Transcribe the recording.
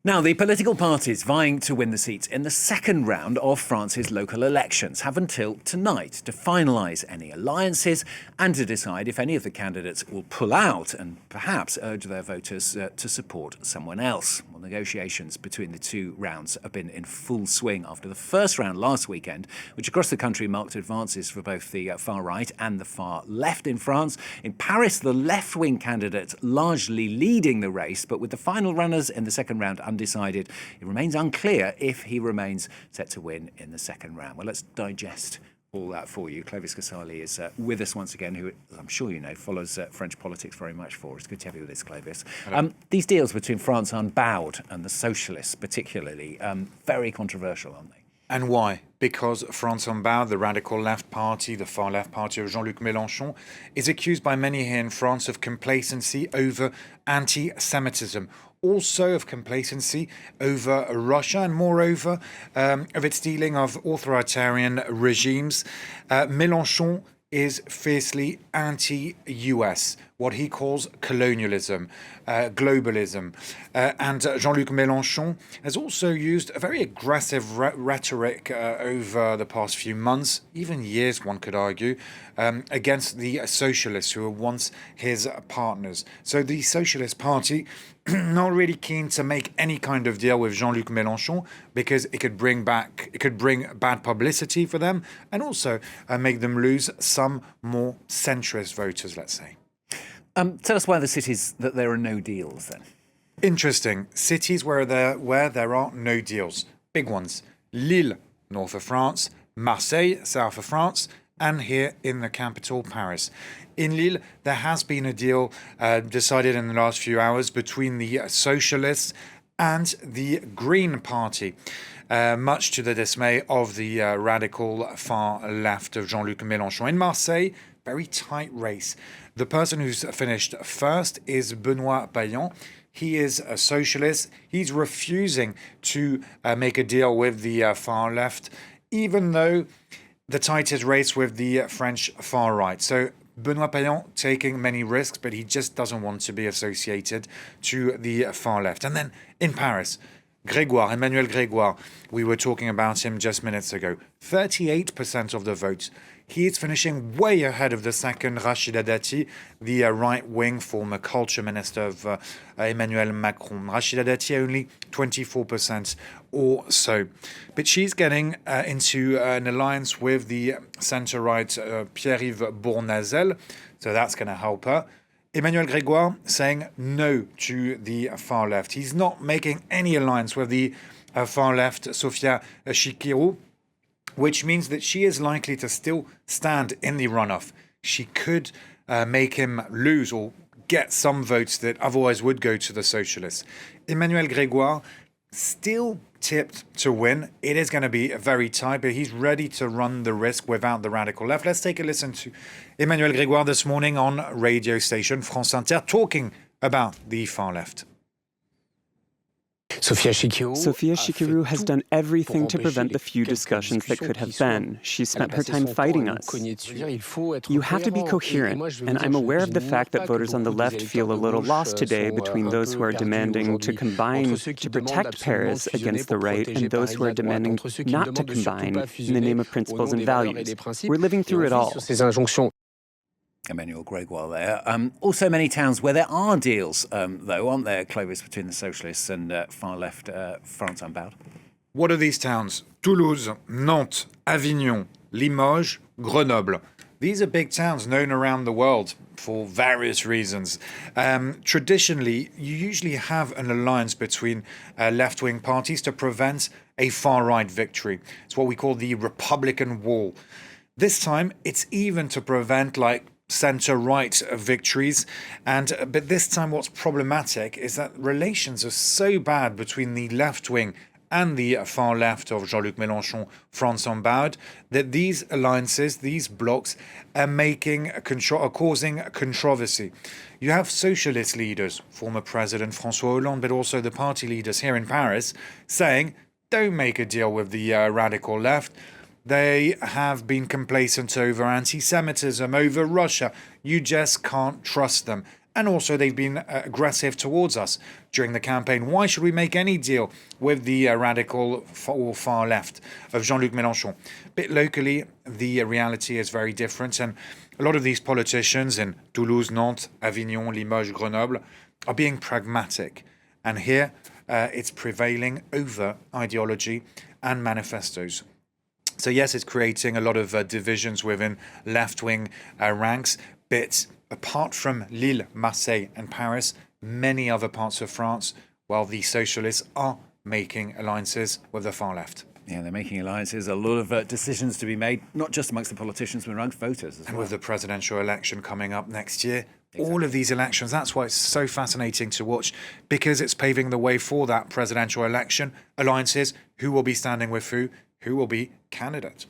Now, the political parties vying to win the seats in the second round of France's local elections have until tonight to finalise any alliances and to decide if any of the candidates will pull out and perhaps urge their voters to support someone else. Well, negotiations between the two rounds have been in full swing after the first round last weekend, which across the country marked advances for both the far right and the far left in France. In Paris, the left-wing candidate largely leading the race, but with the final runners in the second round undecided, it remains unclear if he remains set to win in the second round. Well, let's digest all that for you. Clovis Casali is with us once again, who, as I'm sure you know, follows French politics very much for us. It's good to have you with us, Clovis. These deals between France Unbowed and the Socialists particularly, very controversial, aren't they? And why? Because France Unbowed, the radical left party, the far left party of Jean-Luc Mélenchon, is accused by many here in France of complacency over anti-Semitism, also of complacency over Russia, and moreover of its dealing of authoritarian regimes. Mélenchon is fiercely anti-US, what he calls colonialism, globalism. And Jean-Luc Mélenchon has also used a very aggressive rhetoric over the past few months, even years, one could argue, against the socialists who were once his partners. So the Socialist Party not really keen to make any kind of deal with Jean-Luc Mélenchon because it could bring bad publicity for them and also make them lose some more centrist voters, let's say. Tell us why the cities that there are no deals then. Interesting. Cities where there are no deals. Big ones. Lille, north of France, Marseille, south of France, and here in the capital, Paris. In Lille, there has been a deal decided in the last few hours between the Socialists and the Green Party, much to the dismay of the radical far left of Jean-Luc Mélenchon. In Marseille, very tight race. The person who's finished first is Benoît Payan. He is a socialist. He's refusing to make a deal with the far left, even though the tightest race with the French far right. So Benoît Payan taking many risks, but he just doesn't want to be associated to the far left. And then in Paris, Emmanuel Grégoire, we were talking about him just minutes ago, 38% of the votes. He is finishing way ahead of the second, Rachida Dati, the right-wing former culture minister of Emmanuel Macron. Rachida Dati only 24% or so. But she's getting into an alliance with the centre-right Pierre-Yves Bournazel, so that's going to help her. Emmanuel Grégoire saying no to the far left. He's not making any alliance with the far left, Sophia Chikirou, which means that she is likely to still stand in the runoff. She could make him lose or get some votes that otherwise would go to the Socialists. Emmanuel Grégoire still tipped to win. It is going to be very tight, but he's ready to run the risk without the radical left. Let's take a listen to Emmanuel Grégoire this morning on radio station France Inter talking about the far left. Sophia Chikirou has done everything to prevent the few discussions that could have been. She spent her time fighting us. You have to be coherent, and I'm aware of the fact that voters on the left feel a little lost today between those who are demanding to combine to protect Paris against the right and those who are demanding not to combine in the name of principles and values. We're living through it all. Emmanuel Grégoire there. Also many towns where there are deals, though, aren't there, Clovis, between the Socialists and far left France Unbowed? What are these towns? Toulouse, Nantes, Avignon, Limoges, Grenoble. These are big towns known around the world for various reasons. Traditionally, you usually have an alliance between left-wing parties to prevent a far-right victory. It's what we call the Republican wall. This time, it's even to prevent, centre-right victories. But this time what's problematic is that relations are so bad between the left-wing and the far left of Jean-Luc Mélenchon, France Unbowed, that these alliances, these blocs, are causing controversy. You have socialist leaders, former President François Hollande, but also the party leaders here in Paris, saying, don't make a deal with the radical left. They have been complacent over anti-Semitism, over Russia. You just can't trust them. And also, they've been aggressive towards us during the campaign. Why should we make any deal with the radical or far left of Jean-Luc Mélenchon? But locally, the reality is very different. And a lot of these politicians in Toulouse, Nantes, Avignon, Limoges, Grenoble are being pragmatic. And here, it's prevailing over ideology and manifestos. So yes, it's creating a lot of divisions within left-wing ranks, but apart from Lille, Marseille and Paris, many other parts of France, while the socialists are making alliances with the far left. Yeah, they're making alliances. A lot of decisions to be made, not just amongst the politicians, but amongst voters as well. And with the presidential election coming up next year, all of these elections, that's why it's so fascinating to watch, because it's paving the way for that presidential election, alliances, who will be standing with who will be candidate.